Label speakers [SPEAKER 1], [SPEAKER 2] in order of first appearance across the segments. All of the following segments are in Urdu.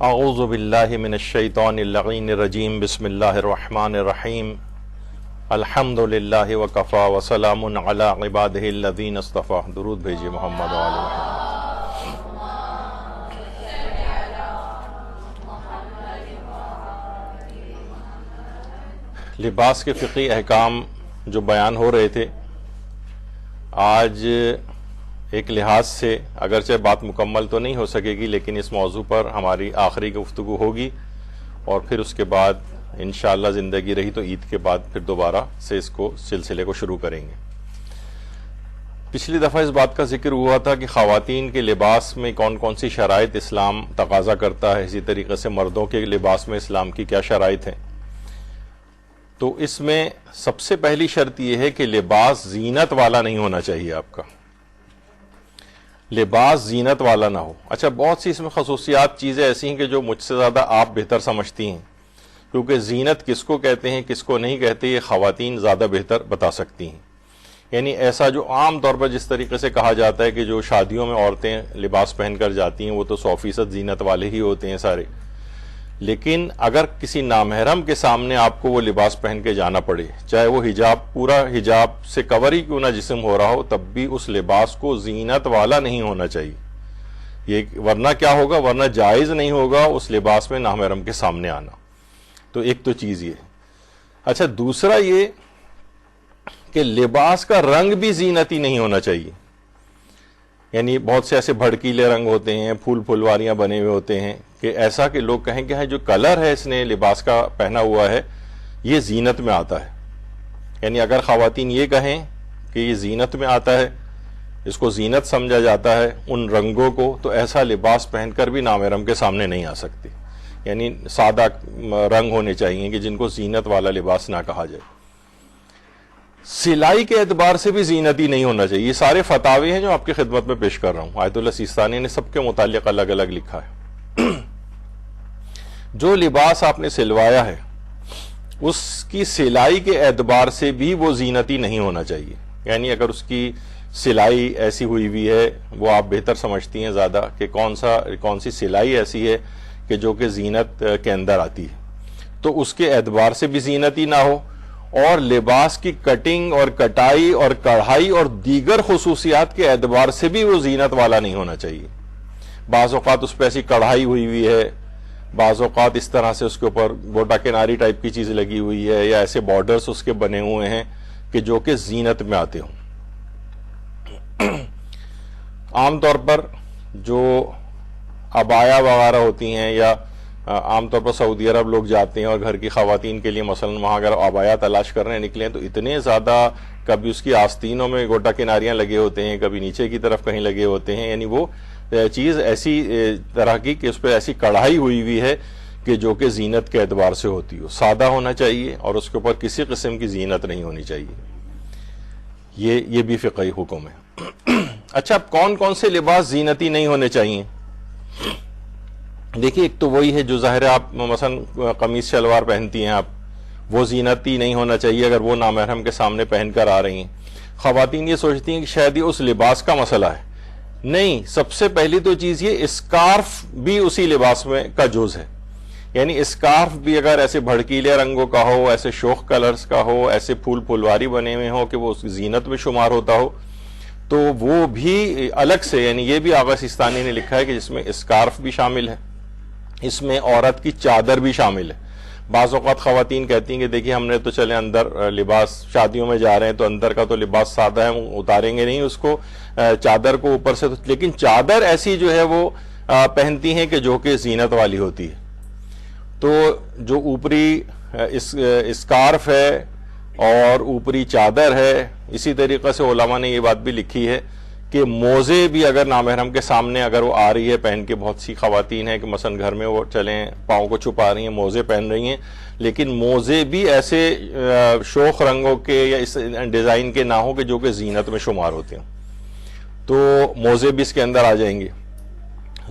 [SPEAKER 1] اعوذ باللہ من الشیطان اللعین الرجیم بسم اللہ الرحمن الرحیم الحمد للہ وکفا وسلام علی عبادہ الذین اصطفیٰ. درود بھیجیے محمد و آل محمد. لباس کے فقہی احکام جو بیان ہو رہے تھے، آج ایک لحاظ سے اگرچہ بات مکمل تو نہیں ہو سکے گی، لیکن اس موضوع پر ہماری آخری گفتگو ہوگی، اور پھر اس کے بعد انشاءاللہ زندگی رہی تو عید کے بعد پھر دوبارہ سے اس سلسلے کو شروع کریں گے. پچھلی دفعہ اس بات کا ذکر ہوا تھا کہ خواتین کے لباس میں کون کون سی شرائط اسلام تقاضا کرتا ہے، اسی طریقے سے مردوں کے لباس میں اسلام کی کیا شرائط ہیں. تو اس میں سب سے پہلی شرط یہ ہے کہ لباس زینت والا نہیں ہونا چاہیے. آپ کا لباس زینت والا نہ ہو. اچھا، بہت سی اس میں خصوصیات چیزیں ایسی ہیں کہ جو مجھ سے زیادہ آپ بہتر سمجھتی ہیں، کیونکہ زینت کس کو کہتے ہیں کس کو نہیں کہتے یہ خواتین زیادہ بہتر بتا سکتی ہیں. یعنی ایسا جو عام طور پر جس طریقے سے کہا جاتا ہے کہ جو شادیوں میں عورتیں لباس پہن کر جاتی ہیں وہ تو 100% زینت والے ہی ہوتے ہیں سارے، لیکن اگر کسی نامحرم کے سامنے آپ کو وہ لباس پہن کے جانا پڑے، چاہے وہ حجاب پورا حجاب سے کور ہی کیوں نہ جسم ہو رہا ہو، تب بھی اس لباس کو زینت والا نہیں ہونا چاہیے. یہ ورنہ کیا ہوگا، ورنہ جائز نہیں ہوگا اس لباس میں نامحرم کے سامنے آنا. تو ایک تو چیز یہ. اچھا، دوسرا یہ کہ لباس کا رنگ بھی زینتی نہیں ہونا چاہیے. یعنی بہت سے ایسے بھڑکیلے رنگ ہوتے ہیں، پھول پھلواریاں بنے ہوئے ہوتے ہیں، کہ ایسا کہ لوگ کہیں کہ جو کلر ہے اس نے لباس کا پہنا ہوا ہے یہ زینت میں آتا ہے. یعنی اگر خواتین یہ کہیں کہ یہ زینت میں آتا ہے، اس کو زینت سمجھا جاتا ہے ان رنگوں کو، تو ایسا لباس پہن کر بھی نامحرم کے سامنے نہیں آ سکتی. یعنی سادہ رنگ ہونے چاہیے کہ جن کو زینت والا لباس نہ کہا جائے. سلائی کے اعتبار سے بھی زینتی نہیں ہونا چاہیے. یہ سارے فتاوی ہیں جو آپ کی خدمت میں پیش کر رہا ہوں. آیت اللہ سیستانی نے سب کے متعلق الگ الگ لکھا ہے. جو لباس آپ نے سلوایا ہے اس کی سلائی کے اعتبار سے بھی وہ زینتی نہیں ہونا چاہیے. یعنی اگر اس کی سلائی ایسی ہوئی ہوئی ہے، وہ آپ بہتر سمجھتی ہیں زیادہ کہ کون سی سلائی ایسی ہے کہ جو کہ زینت کے اندر آتی ہے، تو اس کے اعتبار سے بھی زینتی نہ ہو، اور لباس کی کٹنگ اور کٹائی اور کڑھائی اور دیگر خصوصیات کے اعتبار سے بھی وہ زینت والا نہیں ہونا چاہیے. بعض اوقات اس پہ ایسی کڑھائی ہوئی ہوئی ہے، بعض اوقات اس طرح سے اس کے اوپر گوٹا کناری ٹائپ کی چیز لگی ہوئی ہے، یا ایسے بارڈرز اس کے بنے ہوئے ہیں کہ جو کہ زینت میں آتے ہوں. عام طور پر جو عبایا وغیرہ ہوتی ہیں، یا عام طور پر سعودی عرب لوگ جاتے ہیں اور گھر کی خواتین کے لیے مثلا وہاں اگر عبایا تلاش کرنے نکلیں تو اتنے زیادہ کبھی اس کی آستینوں میں گوٹا کناریاں لگے ہوتے ہیں، کبھی نیچے کی طرف کہیں لگے ہوتے ہیں. یعنی وہ چیز ایسی طرح کی کہ اس پہ ایسی کڑھائی ہوئی ہوئی ہے کہ جو کہ زینت کے اعتبار سے ہوتی ہو. سادہ ہونا چاہیے اور اس کے اوپر کسی قسم کی زینت نہیں ہونی چاہیے. یہ بھی فقہی حکم ہے. اچھا، اب کون کون سے لباس زینتی نہیں ہونے چاہیے؟ دیکھیے، ایک تو وہی ہے جو ظاہر ہے آپ مثلا قمیص شلوار پہنتی ہیں، آپ وہ زینتی نہیں ہونا چاہیے اگر وہ نامحرم کے سامنے پہن کر آ رہی ہیں. خواتین یہ سوچتی ہیں کہ شاید یہ اس لباس کا مسئلہ ہے. نہیں، سب سے پہلی تو چیز یہ اسکارف بھی اسی لباس میں کا جز ہے. یعنی اسکارف بھی اگر ایسے بھڑکیلے رنگوں کا ہو، ایسے شوخ کلرز کا ہو، ایسے پھول پھلواری بنے ہوئے ہو کہ وہ اس زینت میں شمار ہوتا ہو، تو وہ بھی الگ سے، یعنی یہ بھی آغا سیستانی نے لکھا ہے کہ جس میں اسکارف بھی شامل ہے، اس میں عورت کی چادر بھی شامل ہے. بعض اوقات خواتین کہتی ہیں کہ دیکھیے ہم نے تو چلے اندر لباس شادیوں میں جا رہے ہیں تو اندر کا تو لباس سادہ ہے، اتاریں گے نہیں اس کو، چادر کو اوپر سے، لیکن چادر ایسی جو ہے وہ پہنتی ہیں کہ جو کہ زینت والی ہوتی ہے. تو جو اوپری اسکارف ہے اور اوپری چادر ہے، اسی طریقے سے علماء نے یہ بات بھی لکھی ہے کہ موزے بھی اگر نامحرم کے سامنے اگر وہ آ رہی ہے پہن کے، بہت سی خواتین ہیں کہ مثلا گھر میں وہ چلیں پاؤں کو چھپا رہی ہیں، موزے پہن رہی ہیں، لیکن موزے بھی ایسے شوخ رنگوں کے یا اس ڈیزائن کے نہ ہوں کہ جو کہ زینت میں شمار ہوتے ہیں، تو موزے بھی اس کے اندر آ جائیں گے.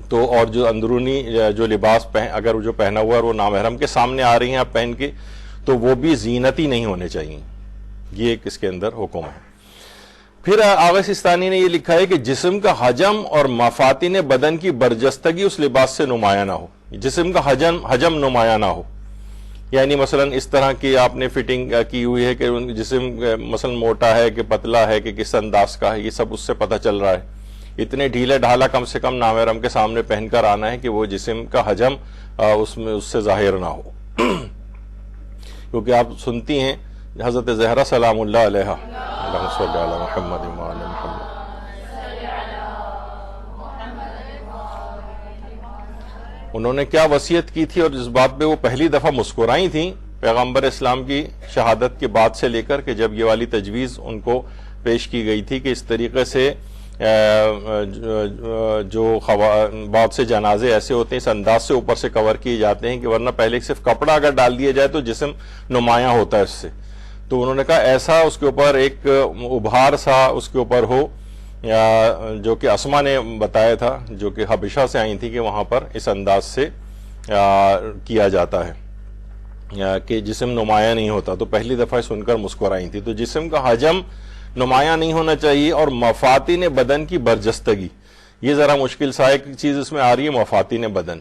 [SPEAKER 1] تو اور جو اندرونی جو لباس اگر جو پہنا ہوا ہے وہ نامحرم کے سامنے آ رہی ہیں آپ پہن کے، تو وہ بھی زینتی نہیں ہونے چاہیے. یہ ایک اس کے اندر حکم ہے. پھر آغا سستانی نے یہ لکھا ہے کہ جسم کا حجم اور مفاتن بدن کی برجستگی اس لباس سے نمایاں نہ ہو، جسم کا حجم نمایاں نہ ہو، یعنی مثلا اس طرح کی آپ نے فٹنگ کی ہوئی ہے کہ جسم مثلا موٹا ہے کہ پتلا ہے کہ کس انداز کا ہے، یہ سب اس سے پتہ چل رہا ہے۔ اتنے ڈھیلا ڈھالا کم سے کم نامحرم کے سامنے پہن کر آنا ہے کہ وہ جسم کا حجم اس سے ظاہر نہ ہو، کیونکہ آپ سنتی ہیں حضرت زہرا سلام اللہ علیہا، اللہم صلی علی محمد وعلی محمد، انہوں نے کیا وصیت کی تھی اور اس بات پہ وہ پہلی دفعہ مسکرائی تھیں پیغمبر اسلام کی شہادت کے بعد سے لے کر کہ جب یہ والی تجویز ان کو پیش کی گئی تھی کہ اس طریقے سے جو بہت سے جنازے ایسے ہوتے ہیں اس انداز سے اوپر سے کور کیے جاتے ہیں کہ ورنہ پہلے صرف کپڑا اگر ڈال دیا جائے تو جسم نمایاں ہوتا ہے اس سے، تو انہوں نے کہا ایسا اس کے اوپر ایک ابھار سا اس کے اوپر ہو، جو کہ اسما نے بتایا تھا جو کہ حبشہ سے آئی تھی کہ وہاں پر اس انداز سے کیا جاتا ہے کہ جسم نمایاں نہیں ہوتا، تو پہلی دفعہ سن کر مسکرائی تھی۔ تو جسم کا حجم نمایاں نہیں ہونا چاہیے اور مفاتن بدن کی برجستگی، یہ ذرا مشکل سا ایک چیز اس میں آ رہی ہے، مفاتن بدن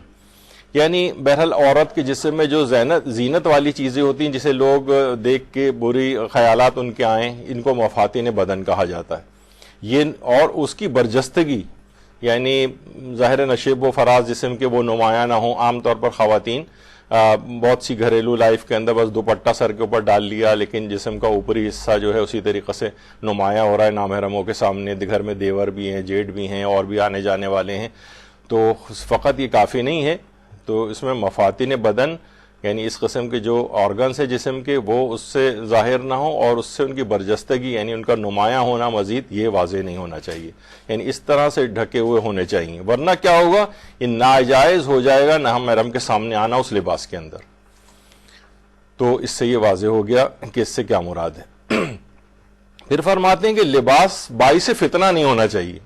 [SPEAKER 1] یعنی بہرحال عورت کے جسم میں جو زینت والی چیزیں ہوتی ہیں جسے لوگ دیکھ کے بری خیالات ان کے آئیں، ان کو مفاتن بدن کہا جاتا ہے، یہ اور اس کی برجستگی یعنی ظاہر نشیب و فراز جسم کے وہ نمایاں نہ ہوں۔ عام طور پر خواتین بہت سی گھریلو لائف کے اندر بس دوپٹہ سر کے اوپر ڈال لیا، لیکن جسم کا اوپری حصہ جو ہے اسی طریقے سے نمایاں ہو رہا ہے نامحرموں کے سامنے، گھر میں دیور بھی ہیں، جیٹ بھی ہیں، اور بھی آنے جانے والے ہیں، تو فقط یہ کافی نہیں ہے، تو اس میں مفاتن بدن یعنی اس قسم کے جو آرگنز ہے جسم کے وہ اس سے ظاہر نہ ہو اور اس سے ان کی برجستگی یعنی ان کا نمایاں ہونا مزید یہ واضح نہیں ہونا چاہیے، یعنی اس طرح سے ڈھکے ہوئے ہونے چاہیے، ورنہ کیا ہوگا، یہ ناجائز ہو جائے گا نامحرم کے سامنے آنا اس لباس کے اندر۔ تو اس سے یہ واضح ہو گیا کہ اس سے کیا مراد ہے۔ پھر فرماتے ہیں کہ لباس باعث فتنہ نہیں ہونا چاہیے۔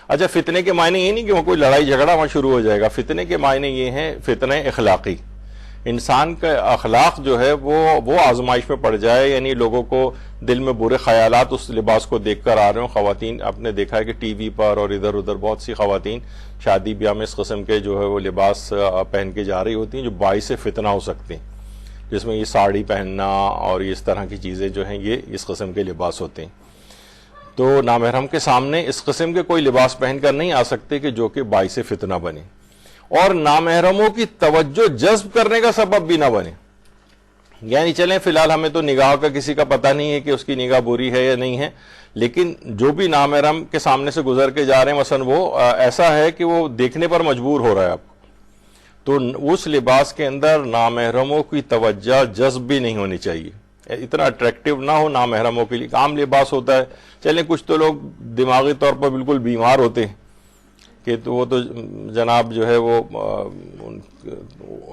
[SPEAKER 1] اچھا، فتنے کے معنی یہ نہیں کہ وہ کوئی لڑائی جھگڑا وہاں شروع ہو جائے گا، فتنے کے معنی یہ ہیں فتنہ اخلاقی، انسان کا اخلاق جو ہے وہ آزمائش میں پڑ جائے، یعنی لوگوں کو دل میں برے خیالات اس لباس کو دیکھ کر آ رہے ہوں۔ خواتین آپ نے دیکھا ہے کہ ٹی وی پر اور ادھر ادھر بہت سی خواتین شادی بیاہ میں اس قسم کے جو ہے وہ لباس پہن کے جا رہی ہوتی ہیں جو باعث فتنہ ہو سکتے ہیں، جس میں یہ ساڑی پہننا اور اس طرح کی چیزیں جو ہیں یہ اس قسم کے لباس ہوتے ہیں۔ تو نامحرم کے سامنے اس قسم کے کوئی لباس پہن کر نہیں آ سکتے کہ جو کہ باعث فتنہ بنے اور نامحرموں کی توجہ جذب کرنے کا سبب بھی نہ بنے، یعنی چلیں فی الحال ہمیں تو نگاہ کا کسی کا پتہ نہیں ہے کہ اس کی نگاہ بری ہے یا نہیں ہے، لیکن جو بھی نامحرم کے سامنے سے گزر کے جا رہے ہیں مثلا وہ ایسا ہے کہ وہ دیکھنے پر مجبور ہو رہا ہے آپ کو، تو اس لباس کے اندر نامحرموں کی توجہ جذب بھی نہیں ہونی چاہیے، اتنا اٹریکٹیو نہ ہو نامحرموں کے لیے۔ عام لباس ہوتا ہے، چلیں کچھ تو لوگ دماغی طور پر بالکل بیمار ہوتے ہیں کہ تو وہ تو جناب جو ہے وہ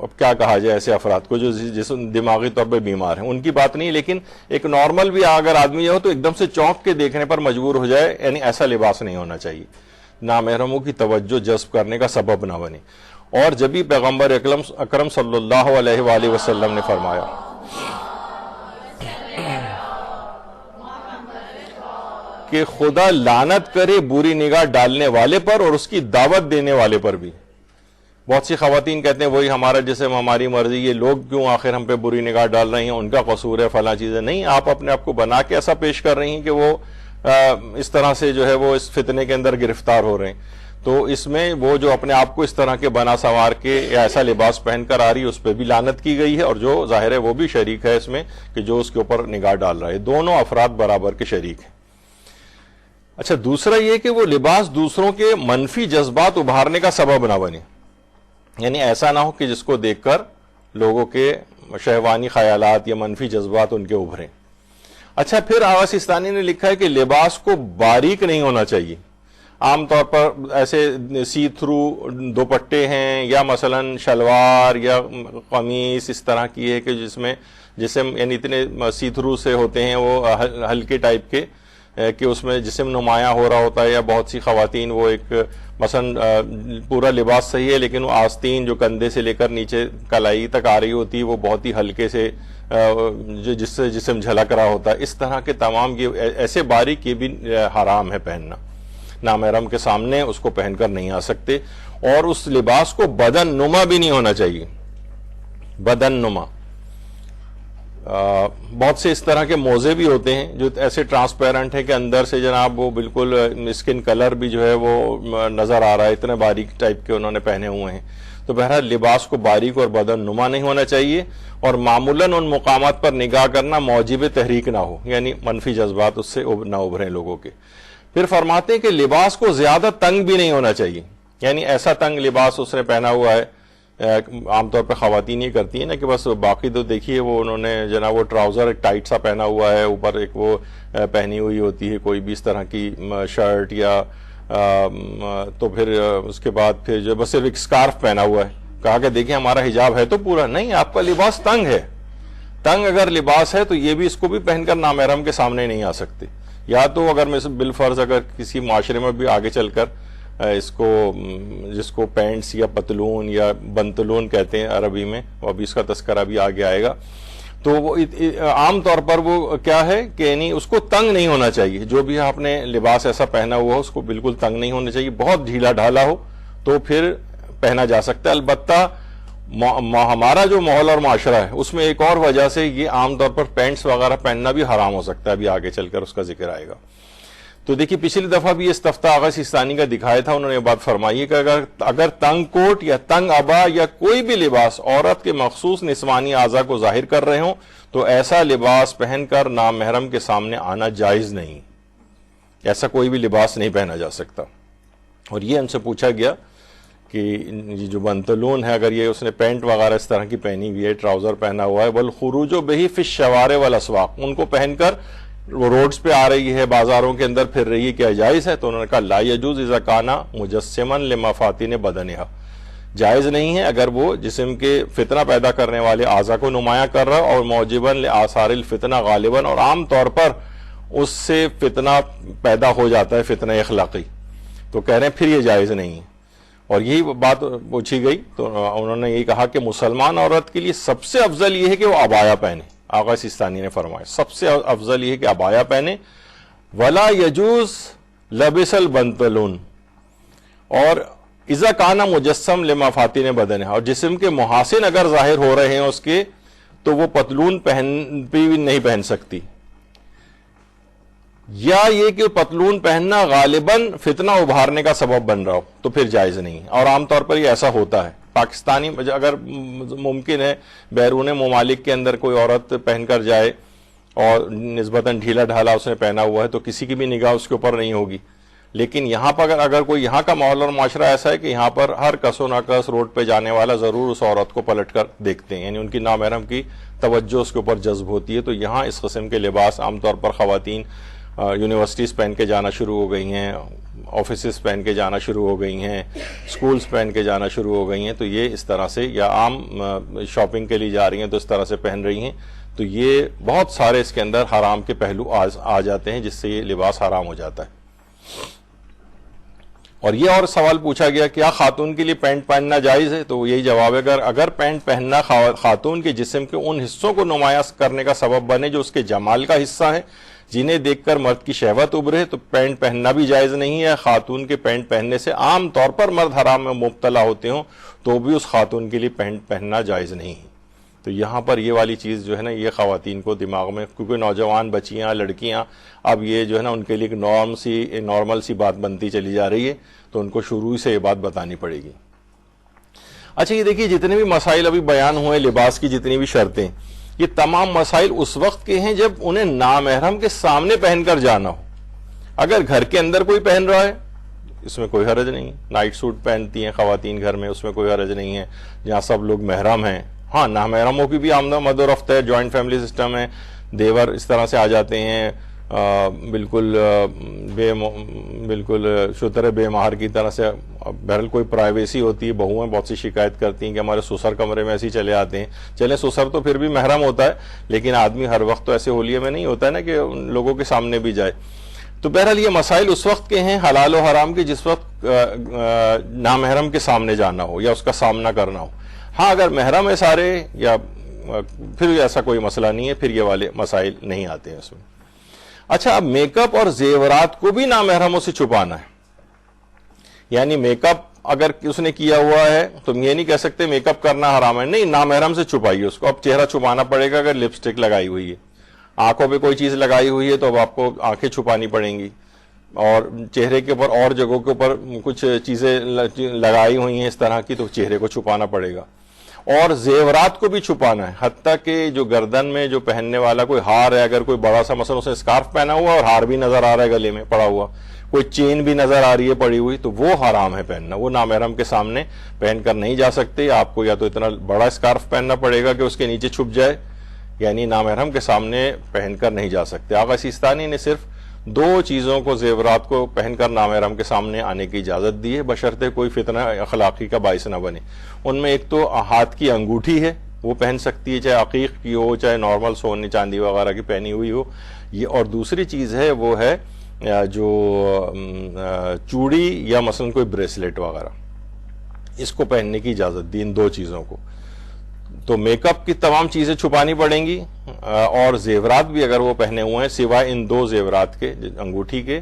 [SPEAKER 1] اب کیا کہا جائے ایسے افراد کو جو جسم دماغی طور پہ بیمار ہیں، ان کی بات نہیں، لیکن ایک نارمل بھی اگر آدمی ہو تو ایک دم سے چونک کے دیکھنے پر مجبور ہو جائے، یعنی ایسا لباس نہیں ہونا چاہیے، نامحرموں کی توجہ جذب کرنے کا سبب نہ بنے۔ اور جبھی پیغمبر اکرم صلی اللہ علیہ وآلہ وسلم نے فرمایا کہ خدا لعنت کرے بری نگاہ ڈالنے والے پر اور اس کی دعوت دینے والے پر بھی۔ بہت سی خواتین کہتے ہیں وہی ہمارا جسم ہماری مرضی، یہ لوگ کیوں آخر ہم پہ بری نگاہ ڈال رہے ہیں، ان کا قصور ہے، فلاں چیزیں نہیں، آپ اپنے آپ کو بنا کے ایسا پیش کر رہی ہیں کہ وہ اس طرح سے جو ہے وہ اس فتنے کے اندر گرفتار ہو رہے ہیں۔ تو اس میں وہ جو اپنے آپ کو اس طرح کے بنا سنوار کے یا ایسا لباس پہن کر آ رہی ہے اس پہ بھی لعنت کی گئی ہے، اور جو ظاہر ہے وہ بھی شریک ہے اس میں کہ جو اس کے اوپر نگاہ ڈال رہا ہے، دونوں افراد برابر کے شریک ہیں۔ اچھا، دوسرا یہ کہ وہ لباس دوسروں کے منفی جذبات ابھارنے کا سبب نہ بنے، یعنی ایسا نہ ہو کہ جس کو دیکھ کر لوگوں کے شہوانی خیالات یا منفی جذبات ان کے ابھریں۔ اچھا، پھر آغا سستانی نے لکھا ہے کہ لباس کو باریک نہیں ہونا چاہیے۔ عام طور پر ایسے سی تھرو دوپٹے ہیں یا مثلا شلوار یا قمیص اس طرح کی ہے کہ جس میں جسم یعنی اتنے سی تھرو سے ہوتے ہیں وہ ہلکے ٹائپ کے، کہ اس میں جسم نمایاں ہو رہا ہوتا ہے، یا بہت سی خواتین وہ ایک مثلا پورا لباس صحیح ہے لیکن وہ آستین جو کندھے سے لے کر نیچے کلائی تک آ رہی ہوتی ہے وہ بہت ہی ہلکے سے جس سے جسم جھلک رہا ہوتا ہے، اس طرح کے تمام یہ ایسے باریک یہ بھی حرام ہے پہننا، نامحرم کے سامنے اس کو پہن کر نہیں آ سکتے. اور اس لباس کو بدن نما بھی نہیں ہونا چاہیے، بدن نما. بہت سے اس طرح کے موزے بھی ہوتے ہیں جو ایسے ٹرانسپیرنٹ ہیں کہ اندر سے جناب وہ بالکل اسکن کلر بھی جو ہے وہ نظر آ رہا ہے، اتنے باریک ٹائپ کے انہوں نے پہنے ہوئے ہیں. تو بہرحال لباس کو باریک اور بدن نما نہیں ہونا چاہیے، اور معمولاً ان مقامات پر نگاہ کرنا موجب تحریک نہ ہو، یعنی منفی جذبات اس سے نہ ابھریں لوگوں کے. پھر فرماتے ہیں کہ لباس کو زیادہ تنگ بھی نہیں ہونا چاہیے، یعنی ایسا تنگ لباس اس نے پہنا ہوا ہے، عام طور پہ خواتین یہ کرتی ہیں نا کہ بس باقی تو دیکھیے وہ انہوں نے جناب وہ ٹراؤزر ایک ٹائٹ سا پہنا ہوا ہے، اوپر ایک وہ پہنی ہوئی ہوتی ہے کوئی بھی اس طرح کی شرٹ یا تو پھر اس کے بعد پھر جو بس صرف ایک سکارف پہنا ہوا ہے. کہا کہ دیکھیں ہمارا حجاب ہے تو پورا نہیں، آپ کا لباس تنگ ہے. تنگ اگر لباس ہے تو یہ بھی اس کو بھی پہن کر نامحرم کے سامنے نہیں آ سکتے. یا تو اگر بالفرض اگر کسی معاشرے میں بھی آگے چل کر اس کو جس کو پینٹس یا پتلون یا بنتلون کہتے ہیں عربی میں، ابھی اس کا تذکرہ بھی آگے آئے گا، تو وہ عام طور پر وہ کیا ہے کہ یعنی اس کو تنگ نہیں ہونا چاہیے. جو بھی آپ نے لباس ایسا پہنا ہوا ہو اس کو بالکل تنگ نہیں ہونا چاہیے، بہت ڈھیلا ڈھالا ہو تو پھر پہنا جا سکتا ہے. البتہ ہمارا جو ماحول اور معاشرہ ہے اس میں ایک اور وجہ سے یہ عام طور پر پینٹس وغیرہ پہننا بھی حرام ہو سکتا ہے، ابھی آگے چل کر اس کا ذکر آئے گا. تو دیکھیے پچھلی دفعہ بھی استفتاء آغا سیستانی کا دکھایا تھا، انہوں نے یہ بات فرمائی کہ اگر تنگ کوٹ یا تنگ عبا یا کوئی بھی لباس عورت کے مخصوص نسوانی اعضاء کو ظاہر کر رہے ہوں تو ایسا لباس پہن کر نامحرم کے سامنے آنا جائز نہیں، ایسا کوئی بھی لباس نہیں پہنا جا سکتا. اور یہ ہم سے پوچھا گیا کہ جو بنتلون ہے اگر یہ اس نے پینٹ وغیرہ اس طرح کی پہنی ہوئی ہے، ٹراؤزر پہنا ہوا ہے، والخروج بہ فی الشوارع والاسواق، ان کو پہن کر وہ روڈز پہ آ رہی ہے، بازاروں کے اندر پھر رہی ہے، کیا جائز ہے؟ تو انہوں نے کہا لا یجوز اذا کان مجسما لمفاتن بدنها، جائز نہیں ہے اگر وہ جسم کے فتنہ پیدا کرنے والے اعضاء کو نمایاں کر رہا اور موجبا لآثار الفتنہ غالباً، اور عام طور پر اس سے فتنہ پیدا ہو جاتا ہے، فتنہ اخلاقی. تو کہہ رہے ہیں پھر یہ جائز نہیں ہے. اور یہی بات پوچھی گئی تو انہوں نے یہی کہا کہ مسلمان عورت کے لیے سب سے افضل یہ ہے کہ وہ عبایا پہنے. آغا سیستانی نے فرمایا سب سے افضل یہ ہے کہ عبایا پہنے. ولا یجوز لبس البنطلون، اور اذا کان مجسم لمفاتن بدنہ، اور جسم کے محاسن اگر ظاہر ہو رہے ہیں اس کے تو وہ پتلون بھی نہیں پہن سکتی. یا یہ کہ پتلون پہننا غالباً فتنہ ابھارنے کا سبب بن رہا ہو تو پھر جائز نہیں. اور عام طور پر یہ ایسا ہوتا ہے. پاکستانی اگر ممکن ہے بیرون ممالک کے اندر کوئی عورت پہن کر جائے اور نسبتاً ڈھیلا ڈھالا اس نے پہنا ہوا ہے تو کسی کی بھی نگاہ اس کے اوپر نہیں ہوگی. لیکن یہاں پر اگر کوئی یہاں کا ماحول اور معاشرہ ایسا ہے کہ یہاں پر ہر کس و ناکس روڈ پہ جانے والا ضرور اس عورت کو پلٹ کر دیکھتے ہیں، یعنی ان کی نامحرم کی توجہ اس کے اوپر جذب ہوتی ہے. تو یہاں اس قسم کے لباس عام طور پر خواتین یونیورسٹیز پہن کے جانا شروع ہو گئی ہیں، آفیسز پہن کے جانا شروع ہو گئی ہیں، سکولز پہن کے جانا شروع ہو گئی ہیں. تو یہ اس طرح سے، یا عام شاپنگ کے لیے جا رہی ہیں تو اس طرح سے پہن رہی ہیں. تو یہ بہت سارے اس کے اندر حرام کے پہلو آ جاتے ہیں جس سے یہ لباس حرام ہو جاتا ہے. اور یہ اور سوال پوچھا گیا کیا خاتون کے لیے پینٹ پہننا جائز ہے؟ تو یہی جواب ہے اگر پینٹ پہننا خاتون کے جسم کے ان حصوں کو نمایاں کرنے کا سبب بنے جو اس کے جمال کا حصہ ہے، جنہیں دیکھ کر مرد کی شہوت ابھرے، تو پینٹ پہننا بھی جائز نہیں ہے. خاتون کے پینٹ پہننے سے عام طور پر مرد حرام میں مبتلا ہوتے ہوں تو بھی اس خاتون کے لیے پینٹ پہننا جائز نہیں ہے. تو یہاں پر یہ والی چیز جو ہے نا یہ خواتین کو دماغ میں، کیونکہ نوجوان بچیاں لڑکیاں اب یہ جو ہے نا ان کے لیے ایک نارمل سی بات بنتی چلی جا رہی ہے، تو ان کو شروع سے یہ بات بتانی پڑے گی. اچھا یہ دیکھیے جتنے بھی مسائل ابھی بیان ہوئے لباس کی، جتنی بھی شرطیں، یہ تمام مسائل اس وقت کے ہیں جب انہیں نامحرم کے سامنے پہن کر جانا ہو. اگر گھر کے اندر کوئی پہن رہا ہے اس میں کوئی حرج نہیں. نائٹ سوٹ پہنتی ہیں خواتین گھر میں، اس میں کوئی حرج نہیں ہے جہاں سب لوگ محرم ہیں. ہاں نامحرموں کی بھی آمد و رفت ہے، جوائنٹ فیملی سسٹم ہے، دیور اس طرح سے آ جاتے ہیں بالکل شتر بے مہر کی طرح سے. بہرحال کوئی پرائیویسی ہوتی ہے، بہویں بہت سی شکایت کرتی ہیں کہ ہمارے سسر کمرے میں ایسے ہی چلے آتے ہیں. چلیں سسر تو پھر بھی محرم ہوتا ہے، لیکن آدمی ہر وقت تو ایسے ہولیے میں نہیں ہوتا ہے نا کہ ان لوگوں کے سامنے بھی جائے. تو بہرحال یہ مسائل اس وقت کے ہیں حلال و حرام کے جس وقت نامحرم کے سامنے جانا ہو یا اس کا سامنا کرنا ہو. ہاں اگر محرم ہے سارے یا پھر ایسا کوئی مسئلہ نہیں ہے, پھر یہ والے مسائل نہیں آتے ہیں اس میں. اچھا, اب میک اپ اور زیورات کو بھی نامحرموں سے چھپانا ہے. یعنی میک اپ اگر اس نے کیا ہوا ہے تو یہ نہیں کہہ سکتے میک اپ کرنا حرام ہے, نہیں, نامحرم سے چھپائیے اس کو. اب چہرہ چھپانا پڑے گا اگر لپسٹک لگائی ہوئی ہے, آنکھوں پہ کوئی چیز لگائی ہوئی ہے تو اب آپ کو آنکھیں چھپانی پڑیں گی, اور چہرے کے اوپر اور جگہوں کے اوپر کچھ چیزیں لگائی ہوئی ہیں اس طرح کی تو چہرے کو چھپانا پڑے گا. اور زیورات کو بھی چھپانا ہے, حتیٰ کہ جو گردن میں جو پہننے والا کوئی ہار ہے, اگر کوئی بڑا سا مثلا اس نے اسکارف پہنا ہوا اور ہار بھی نظر آ رہا ہے گلے میں پڑا ہوا, کوئی چین بھی نظر آ رہی ہے پڑی ہوئی, تو وہ حرام ہے پہننا. وہ نامحرم کے سامنے پہن کر نہیں جا سکتے. آپ کو یا تو اتنا بڑا اسکارف پہننا پڑے گا کہ اس کے نیچے چھپ جائے, یعنی نامحرم کے سامنے پہن کر نہیں جا سکتے. آقا سیستانی نے صرف 2 چیزوں کو, زیورات کو پہن کر نامحرم کے سامنے آنے کی اجازت دی ہے, بشرطے کوئی فتنہ اخلاقی کا باعث نہ بنے. ان میں ایک تو ہاتھ کی انگوٹھی ہے, وہ پہن سکتی ہے, چاہے عقیق کی ہو چاہے نارمل سونے چاندی وغیرہ کی پہنی ہوئی ہو یہ. اور دوسری چیز ہے وہ ہے جو چوڑی یا مثلا کوئی بریسلیٹ وغیرہ, اس کو پہننے کی اجازت دی ان 2 چیزوں کو. تو میک اپ کی تمام چیزیں چھپانی پڑیں گی, اور زیورات بھی اگر وہ پہنے ہوئے ہیں سوائے ان 2 زیورات کے, انگوٹھی کے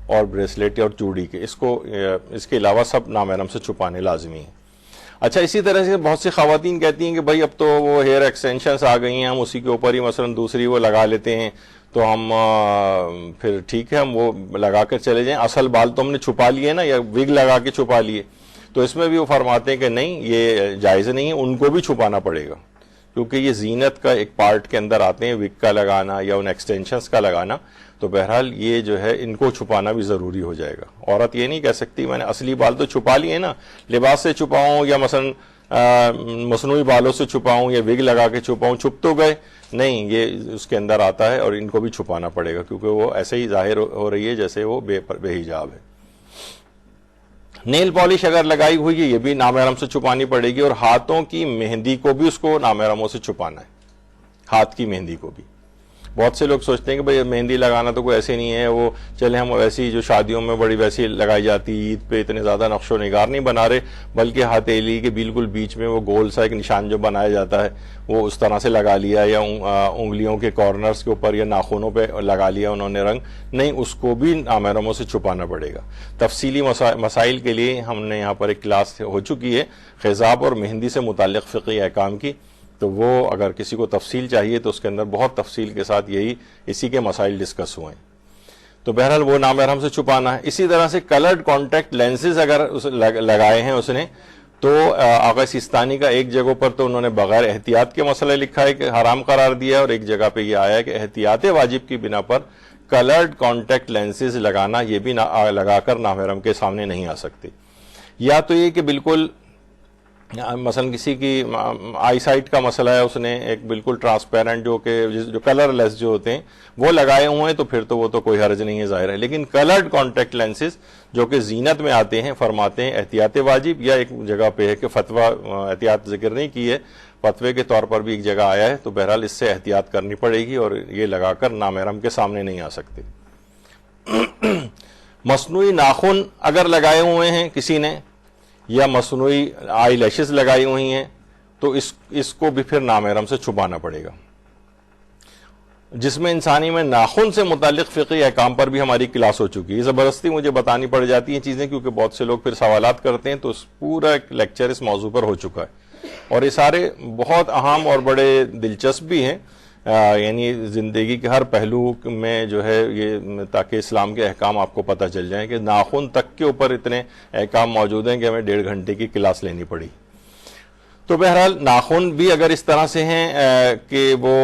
[SPEAKER 1] اور بریسلیٹ اور چوڑی کے, اس کے علاوہ سب نامحرم سے چھپانے لازمی ہیں. اچھا, اسی طرح سے بہت سی خواتین کہتی ہیں کہ بھائی اب تو وہ ہیئر ایکسٹینشنز آ گئی ہیں, ہم اسی کے اوپر ہی مثلا دوسری وہ لگا لیتے ہیں تو ہم پھر ٹھیک ہے ہم وہ لگا کر چلے جائیں, اصل بال تو ہم نے چھپا لیے نا, یا وگ لگا کے چھپا لیے. تو اس میں بھی وہ فرماتے ہیں کہ نہیں, یہ جائز نہیں ہے, ان کو بھی چھپانا پڑے گا, کیونکہ یہ زینت کا ایک پارٹ کے اندر آتے ہیں, وگ کا لگانا یا ان ایکسٹینشنز کا لگانا. تو بہرحال یہ جو ہے ان کو چھپانا بھی ضروری ہو جائے گا. عورت یہ نہیں کہہ سکتی میں نے اصلی بال تو چھپا لیے نا, لباس سے چھپاؤں یا مثلا مصنوعی بالوں سے چھپاؤں یا وگ لگا کے چھپاؤں, چھپ تو گئے نہیں, یہ اس کے اندر آتا ہے اور ان کو بھی چھپانا پڑے گا, کیونکہ وہ ایسے ہی ظاہر ہو رہی ہے جیسے وہ بے حجاب ہے. نیل پالش اگر لگائی ہوئی ہے یہ بھی نامحرم سے چھپانی پڑے گی, اور ہاتھوں کی مہندی کو بھی اس کو نامحرموں سے چھپانا ہے, ہاتھ کی مہندی کو بھی. بہت سے لوگ سوچتے ہیں کہ بھئی مہندی لگانا تو کوئی ایسے نہیں ہے, وہ چلے ہم ویسی جو شادیوں میں بڑی ویسی لگائی جاتی, عید پہ اتنے زیادہ نقش و نگار نہیں بنا رہے, بلکہ ہتھیلی کے بالکل بیچ میں وہ گول سا ایک نشان جو بنایا جاتا ہے وہ اس طرح سے لگا لیا, یا انگلیوں کے کارنرز کے اوپر یا ناخنوں پہ لگا لیا انہوں نے رنگ, نہیں, اس کو بھی نامحرموں سے چھپانا پڑے گا. تفصیلی مسائل کے لیے ہم نے یہاں پر ایک کلاس ہو چکی ہے خضاب اور مہندی سے متعلق فقہی احکام کی, تو وہ اگر کسی کو تفصیل چاہیے تو اس کے اندر بہت تفصیل کے ساتھ اسی کے مسائل ڈسکس ہوئے ہیں. تو بہرحال وہ نامحرم سے چھپانا ہے. اسی طرح سے کلرڈ کانٹیکٹ لینسز اگر لگائے ہیں اس نے, تو آقا سیستانی کا ایک جگہ پر تو انہوں نے بغیر احتیاط کے مسئلہ لکھا ہے کہ حرام قرار دیا ہے, اور ایک جگہ پہ یہ آیا ہے کہ احتیاط واجب کی بنا پر کلرڈ کانٹیکٹ لینسز لگانا, یہ بھی لگا کر نامحرم کے سامنے نہیں آ سکتے. یا تو یہ کہ بالکل مثلا کسی کی آئی سائٹ کا مسئلہ ہے, اس نے ایک بالکل ٹرانسپیرنٹ جو کلر لیس جو ہوتے ہیں وہ لگائے ہوئے ہیں, تو پھر تو وہ تو کوئی حرج نہیں ہے ظاہر ہے. لیکن کلرڈ کانٹیکٹ لینسز جو کہ زینت میں آتے ہیں, فرماتے ہیں احتیاط واجب, یا ایک جگہ پہ ہے کہ فتویٰ احتیاط ذکر نہیں کی ہے, فتوے کے طور پر بھی ایک جگہ آیا ہے, تو بہرحال اس سے احتیاط کرنی پڑے گی, اور یہ لگا کر نامحرم کے سامنے نہیں آ سکتے. مصنوعی ناخن اگر لگائے ہوئے ہیں کسی نے, یا مصنوعی آئی لیشز لگائی ہوئی ہیں, تو اس کو بھی پھر نامحرم سے چھپانا پڑے گا. جسم انسانی میں ناخن سے متعلق فقہی احکام پر بھی ہماری کلاس ہو چکی ہے. زبردستی مجھے بتانی پڑ جاتی ہیں چیزیں, کیونکہ بہت سے لوگ پھر سوالات کرتے ہیں, تو پورا ایک لیکچر اس موضوع پر ہو چکا ہے, اور یہ سارے بہت اہم اور بڑے دلچسپ بھی ہیں, یعنی زندگی کے ہر پہلو میں جو ہے یہ, تاکہ اسلام کے احکام آپ کو پتہ چل جائیں کہ ناخن تک کے اوپر اتنے احکام موجود ہیں کہ ہمیں 1.5 گھنٹے کی کلاس لینی پڑی. تو بہرحال ناخن بھی اگر اس طرح سے ہیں کہ وہ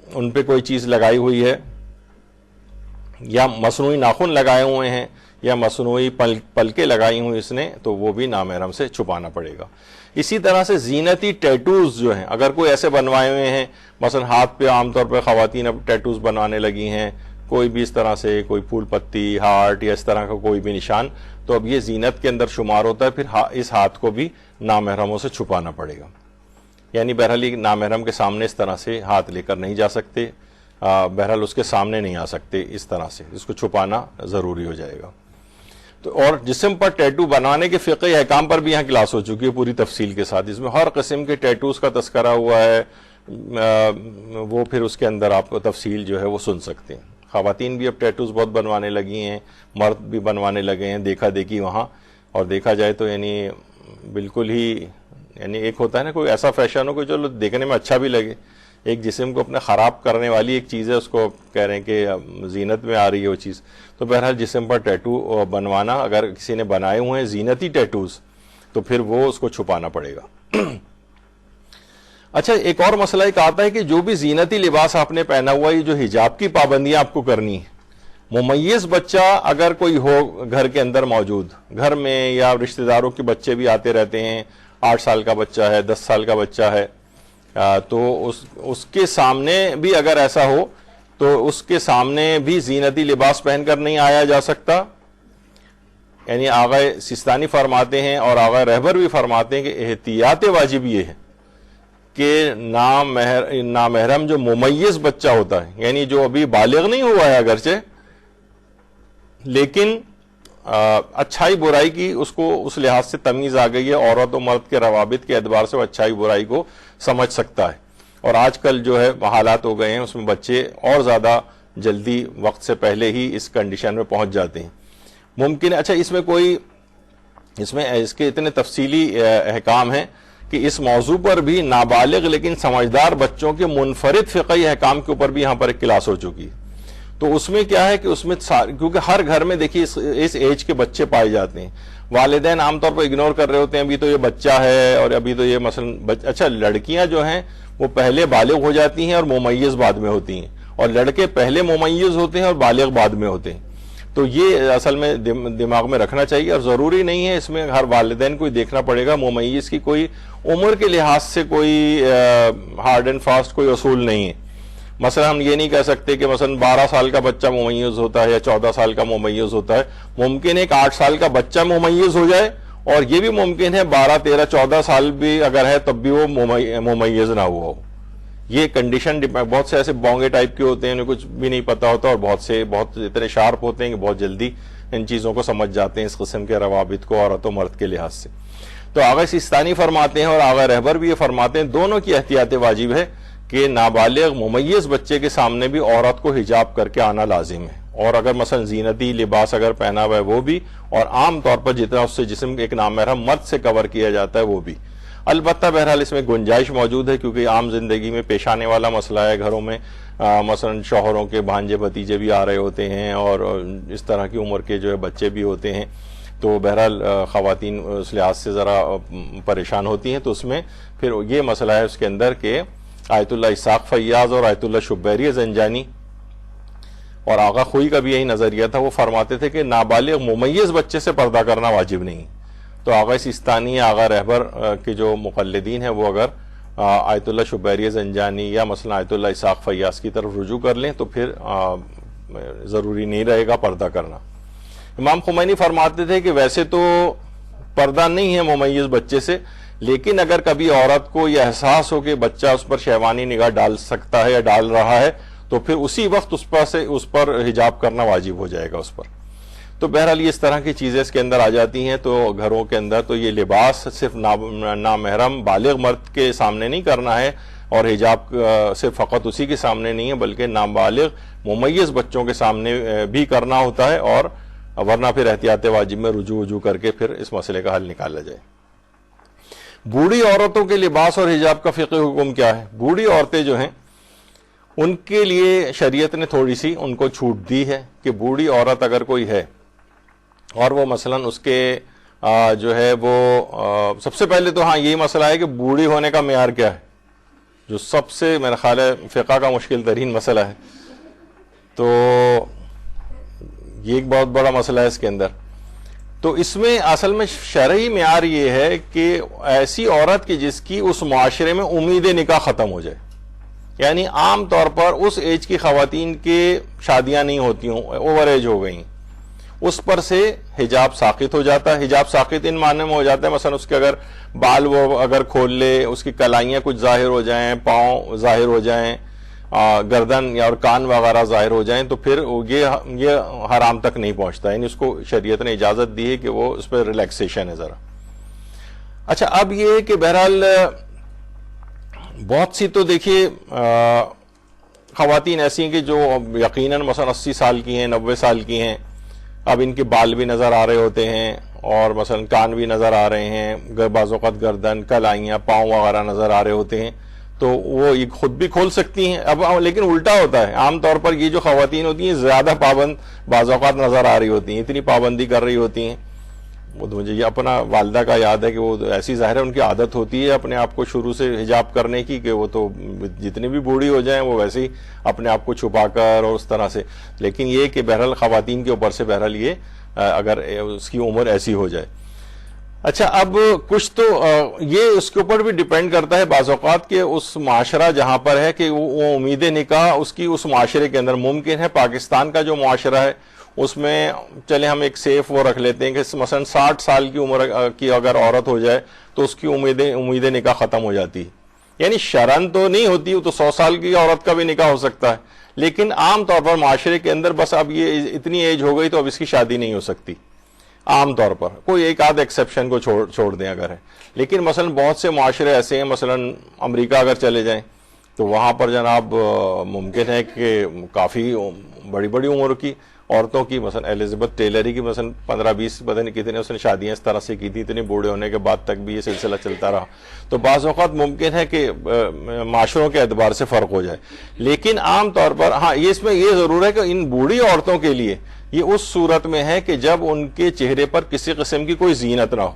[SPEAKER 1] ان پہ کوئی چیز لگائی ہوئی ہے, یا مصنوعی ناخن لگائے ہوئے ہیں, یا مصنوعی پلکیں لگائی ہوئی اس نے, تو وہ بھی نامحرم سے چھپانا پڑے گا. اسی طرح سے زینتی ٹیٹوز جو ہیں, اگر کوئی ایسے بنوائے ہوئے ہیں, مثلا ہاتھ پہ عام طور پہ خواتین اب ٹیٹوز بنوانے لگی ہیں, کوئی بھی اس طرح سے کوئی پھول پتی, ہارٹ یا اس طرح کا کوئی بھی نشان, تو اب یہ زینت کے اندر شمار ہوتا ہے, پھر اس ہاتھ کو بھی نامحرموں سے چھپانا پڑے گا. یعنی بہرحال نامحرم کے سامنے اس طرح سے ہاتھ لے کر نہیں جا سکتے. بہرحال اس کے سامنے نہیں آ سکتے اس طرح سے، اس کو چھپانا ضروری ہو جائے گا۔ تو اور جسم پر ٹیٹو بنانے کے فقہی احکام پر بھی یہاں کلاس ہو چکی ہے پوری تفصیل کے ساتھ، اس میں ہر قسم کے ٹیٹوز کا تذکرہ ہوا ہے، وہ پھر اس کے اندر آپ کو تفصیل جو ہے وہ سن سکتے ہیں۔ خواتین بھی اب ٹیٹوز بہت بنوانے لگی ہیں، مرد بھی بنوانے لگے ہیں، دیکھا دیکھی وہاں، اور دیکھا جائے تو یعنی بالکل ہی یعنی ایک ہوتا ہے نا کوئی ایسا فیشن ہو کہ جو دیکھنے میں اچھا بھی لگے، ایک جسم کو اپنے خراب کرنے والی ایک چیز ہے، اس کو کہہ رہے ہیں کہ زینت میں آ رہی ہے وہ چیز۔ تو بہرحال جسم پر ٹیٹو بنوانا، اگر کسی نے بنائے ہوئے ہیں زینتی ٹیٹوز تو پھر وہ اس کو چھپانا پڑے گا۔ اچھا، ایک اور مسئلہ ایک آتا ہے کہ جو بھی زینتی لباس آپ نے پہنا ہوا ہے، یہ جو حجاب کی پابندیاں آپ کو کرنی ہے، ممیز بچہ اگر کوئی ہو گھر کے اندر موجود، گھر میں یا رشتہ داروں کے بچے بھی آتے رہتے ہیں، 8 سال کا بچہ ہے، 10 سال کا بچہ ہے، تو اس کے سامنے بھی اگر ایسا ہو تو اس کے سامنے بھی زینتی لباس پہن کر نہیں آیا جا سکتا۔ یعنی آغا سیستانی فرماتے ہیں اور آغا رہبر بھی فرماتے ہیں کہ احتیاط واجب یہ ہے کہ نامحرم جو ممیز بچہ ہوتا ہے، یعنی جو ابھی بالغ نہیں ہوا ہے اگرچہ، لیکن اچھائی برائی کی اس کو اس لحاظ سے تمیز آ گئی ہے، عورت و مرد کے روابط کے اعتبار سے وہ اچھائی برائی کو سمجھ سکتا ہے، اور آج کل جو ہے حالات ہو گئے ہیں اس میں بچے اور زیادہ جلدی وقت سے پہلے ہی اس کنڈیشن میں پہنچ جاتے ہیں۔ ممکن اچھا اس میں اس کے اتنے تفصیلی احکام ہیں کہ اس موضوع پر بھی نابالغ لیکن سمجھدار بچوں کے منفرد فقہی احکام کے اوپر بھی یہاں پر ایک کلاس ہو چکی ہے۔ تو اس میں کیا ہے کہ اس میں کیونکہ ہر گھر میں دیکھیے اس ایج کے بچے پائے جاتے ہیں، والدین عام طور پر اگنور کر رہے ہوتے ہیں، ابھی تو یہ بچہ ہے اور ابھی تو یہ مثلا اچھا لڑکیاں جو ہیں وہ پہلے بالغ ہو جاتی ہیں اور ممیز بعد میں ہوتی ہیں، اور لڑکے پہلے ممیز ہوتے ہیں اور بالغ بعد میں ہوتے ہیں۔ تو یہ اصل میں دماغ میں رکھنا چاہیے، اور ضروری نہیں ہے اس میں ہر والدین کو دیکھنا پڑے گا، ممیز کی کوئی عمر کے لحاظ سے کوئی ہارڈ اینڈ فاسٹ کوئی اصول نہیں ہے۔ مثلا ہم یہ نہیں کہہ سکتے کہ مثلا 12 سال کا بچہ ممیز ہوتا ہے یا 14 سال کا ممیز ہوتا ہے، ممکن ہے کہ 8 سال کا بچہ ممیز ہو جائے، اور یہ بھی ممکن ہے 12 13 14 سال بھی اگر ہے تب بھی وہ ممیز نہ ہوا ہو۔ یہ کنڈیشن بہت سے ایسے بونگے ٹائپ کے ہوتے ہیں، انہیں کچھ بھی نہیں پتا ہوتا، اور بہت اتنے شارپ ہوتے ہیں کہ بہت جلدی ان چیزوں کو سمجھ جاتے ہیں، اس قسم کے روابط کو عورت و مرد کے لحاظ سے۔ تو آغا سیستانی فرماتے ہیں اور آغا رہبر بھی یہ فرماتے ہیں، دونوں کی احتیاط واجب ہے کہ نابالغ ممیز بچے کے سامنے بھی عورت کو حجاب کر کے آنا لازم ہے، اور اگر مثلا زینتی لباس اگر پہنا ہوا ہے وہ بھی، اور عام طور پر جتنا اس سے جسم ایک نامحرم مرد سے کور کیا جاتا ہے وہ بھی۔ البتہ بہرحال اس میں گنجائش موجود ہے، کیونکہ عام زندگی میں پیش آنے والا مسئلہ ہے، گھروں میں مثلا شوہروں کے بھانجے بھتیجے بھی آ رہے ہوتے ہیں، اور اس طرح کی عمر کے جو ہے بچے بھی ہوتے ہیں، تو بہرحال خواتین اس لحاظ سے ذرا پریشان ہوتی ہیں۔ تو اس میں پھر یہ مسئلہ ہے اس کے اندر کہ آیت اللہ اسحاق فیاض اور آیت اللہ شبیری زنجانی اور آغا خوئی کا بھی یہی نظریہ تھا، وہ فرماتے تھے کہ نابالغ ممیز بچے سے پردہ کرنا واجب نہیں۔ تو آغا سیستانی، آغا رہبر کے جو مقلدین ہیں وہ اگر آیت اللہ شبیری زنجانی یا مثلا آیت اللہ اسحاق فیاض کی طرف رجوع کر لیں تو پھر ضروری نہیں رہے گا پردہ کرنا۔ امام خمینی فرماتے تھے کہ ویسے تو پردہ نہیں ہے ممیز بچے سے، لیکن اگر کبھی عورت کو یہ احساس ہو کہ بچہ اس پر شہوانی نگاہ ڈال سکتا ہے یا ڈال رہا ہے تو پھر اسی وقت اس پر حجاب کرنا واجب ہو جائے گا اس پر۔ تو بہرحال یہ اس طرح کی چیزیں اس کے اندر آ جاتی ہیں، تو گھروں کے اندر تو یہ لباس صرف نامحرم بالغ مرد کے سامنے نہیں کرنا ہے، اور حجاب صرف فقط اسی کے سامنے نہیں ہے بلکہ نابالغ ممیز بچوں کے سامنے بھی کرنا ہوتا ہے، اور ورنہ پھر احتیاط واجب میں رجوع کر کے پھر اس مسئلے کا حل نکالا جائے۔ بوڑھی عورتوں کے لباس اور حجاب کا فقہی حکم کیا ہے؟ بوڑھی عورتیں جو ہیں ان کے لیے شریعت نے تھوڑی سی ان کو چھوٹ دی ہے کہ بوڑھی عورت اگر کوئی ہے اور وہ مثلا اس کے جو ہے وہ سب سے پہلے تو ہاں یہی مسئلہ ہے کہ بوڑھی ہونے کا معیار کیا ہے، جو سب سے میرا خیال ہے فقہ کا مشکل ترین مسئلہ ہے، تو یہ ایک بہت بڑا مسئلہ ہے اس کے اندر۔ تو اس میں اصل میں شرعی معیار یہ ہے کہ ایسی عورت کی جس کی اس معاشرے میں امید نکاح ختم ہو جائے، یعنی عام طور پر اس ایج کی خواتین کے شادیاں نہیں ہوتی ہوں، اوور ایج ہو گئیں، اس پر سے حجاب ساقط ہو جاتا ہے۔ حجاب ساقط ان معنی میں ہو جاتا ہے مثلا اس کے اگر بال وہ اگر کھول لے، اس کی کلائیاں کچھ ظاہر ہو جائیں، پاؤں ظاہر ہو جائیں، گردن یا اور کان وغیرہ ظاہر ہو جائیں تو پھر یہ حرام تک نہیں پہنچتا، یعنی اس کو شریعت نے اجازت دی ہے کہ وہ اس پہ ریلیکسیشن ہے ذرا. اچھا اب یہ کہ بہرحال بہت سی تو دیکھیے خواتین ایسی ہیں کہ جو یقیناً مثلا 80 سال کی ہیں، 90 سال کی ہیں، اب ان کے بال بھی نظر آ رہے ہوتے ہیں اور مثلا کان بھی نظر آ رہے ہیں، بعض اوقات گردن، کلائیاں، پاؤں وغیرہ نظر آ رہے ہوتے ہیں، تو وہ یہ خود بھی کھول سکتی ہیں. اب لیکن الٹا ہوتا ہے، عام طور پر یہ جو خواتین ہوتی ہیں زیادہ پابند بعض اوقات نظر آ رہی ہوتی ہیں، اتنی پابندی کر رہی ہوتی ہیں. وہ تو مجھے یہ اپنا والدہ کا یاد ہے کہ وہ ایسی ظاہر ہے ان کی عادت ہوتی ہے اپنے آپ کو شروع سے حجاب کرنے کی کہ وہ تو جتنی بھی بوڑھی ہو جائیں وہ ویسے ہی اپنے آپ کو چھپا کر اور اس طرح سے. لیکن یہ کہ بہرحال خواتین کے اوپر سے بہرحال یہ اگر اس کی عمر ایسی ہو جائے. اچھا اب کچھ تو یہ اس کے اوپر بھی ڈیپینڈ کرتا ہے بعض اوقات کہ اس معاشرہ جہاں پر ہے کہ وہ امید نکاح اس کی اس معاشرے کے اندر ممکن ہے. پاکستان کا جو معاشرہ ہے اس میں چلے ہم ایک سیف وہ رکھ لیتے ہیں کہ مثلا 60 سال کی عمر کی اگر عورت ہو جائے تو اس کی امید نکاح ختم ہو جاتی ہے. یعنی شرعن تو نہیں ہوتی، وہ تو 100 سال کی عورت کا بھی نکاح ہو سکتا ہے، لیکن عام طور پر معاشرے کے اندر بس اب یہ اتنی ایج ہو گئی تو اب اس کی شادی نہیں ہو سکتی. عام طور پر کوئی ایک آدھ ایکسیپشن کو چھوڑ دیں اگر ہے، لیکن مثلا بہت سے معاشرے ایسے ہیں، مثلا امریکہ اگر چلے جائیں تو وہاں پر جناب ممکن ہے کہ کافی بڑی بڑی عمر کی عورتوں کی، مثلا ایلزبتھ ٹیلر کی مثلا 15-20 پتہ نہیں کتنے اس نے شادیاں اس طرح سے کی تھی، اتنے بوڑھے ہونے کے بعد تک بھی یہ سلسلہ چلتا رہا. تو بعض اوقات ممکن ہے کہ معاشروں کے اعتبار سے فرق ہو جائے، لیکن عام طور پر ہاں اس میں یہ ضرور ہے کہ ان بوڑھی عورتوں کے لیے یہ اس صورت میں ہے کہ جب ان کے چہرے پر کسی قسم کی کوئی زینت نہ ہو.